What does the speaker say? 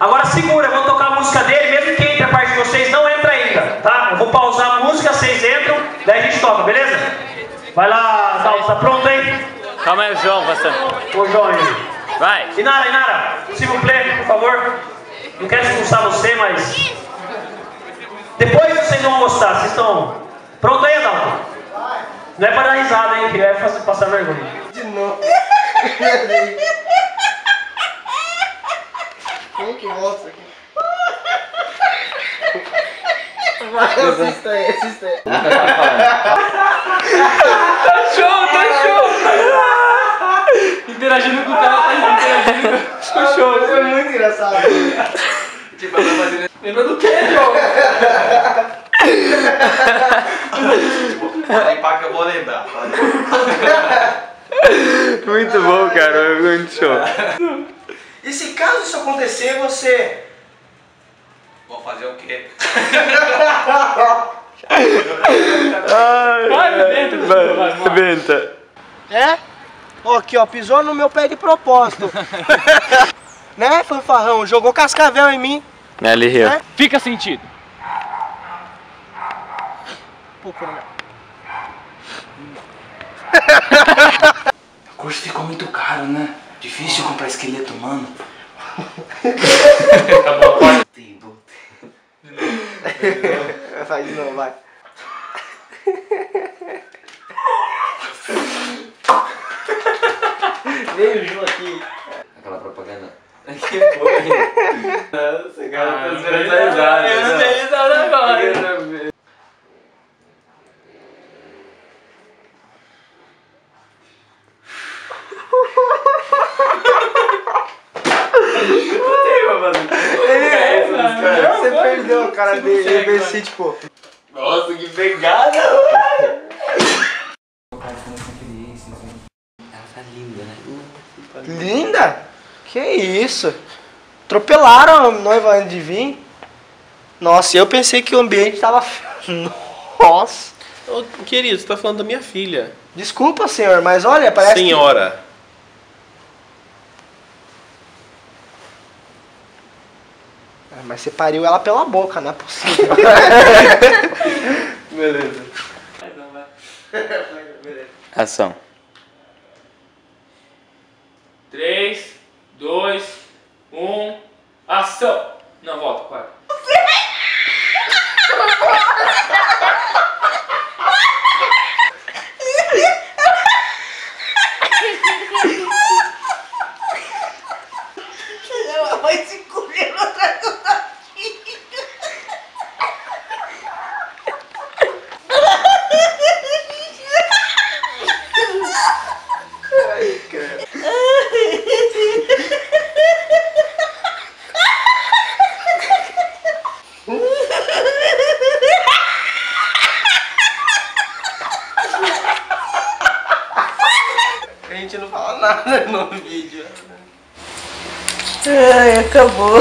Agora segura, eu vou tocar a música dele, mesmo que entre a parte de vocês, não entra ainda, tá? Eu vou pausar a música, vocês entram, daí a gente toca, beleza? Vai lá, Dalton, tá pronto aí? Calma aí, o João, bastante. Ô, João aí. Vai. Inara, s'il vous plaît, por favor. Não quero expulsar você, mas... Depois vocês vão gostar, vocês estão... Pronto aí, Adalto? Não é pra dar risada, hein, que vai passar vergonha. De novo. Como que mostra aqui? Assista aí, assista aí. Tá show! Interagindo com o cara, tá interagindo com o show. Foi muito engraçado. Tipo, ela fazendo... Lembra do quê, João? Pode pá que eu vou lembrar. Muito bom, cara. Muito show. E se caso isso acontecer, você... Vou fazer o quê? Arrebenta. É? Ó, aqui, ó, pisou no meu pé de propósito. Né, fanfarrão? Jogou cascavel em mim. Ele riu. É? Fica sentido. Pô, coronel. O curso ficou muito caro, né? Difícil comprar esqueleto humano. Tá bom, pode. Faz de novo, vai. Veio o João aqui. Aquela propaganda. Que foi? Nossa, cara, tá esperando a risada. Eu não tenho risada agora. Você perdeu a cara dele, ele veio assim, tipo... Nossa, que pegada, mano! Ela tá linda, né? Linda? Que isso? Atropelaram a noiva antes de vir? Nossa, eu pensei que o ambiente tava... Nossa. Ô, querido, você tá falando da minha filha. Desculpa, senhor, mas olha, parece Senhora. Mas você pariu ela pela boca, não é possível. Beleza. Ação. 3, 2, 1, ação! Não, volta, vai. Ela vai se correr atrás do nariz. Ai, cara. A gente não fala nada no vídeo. Ai, acabou.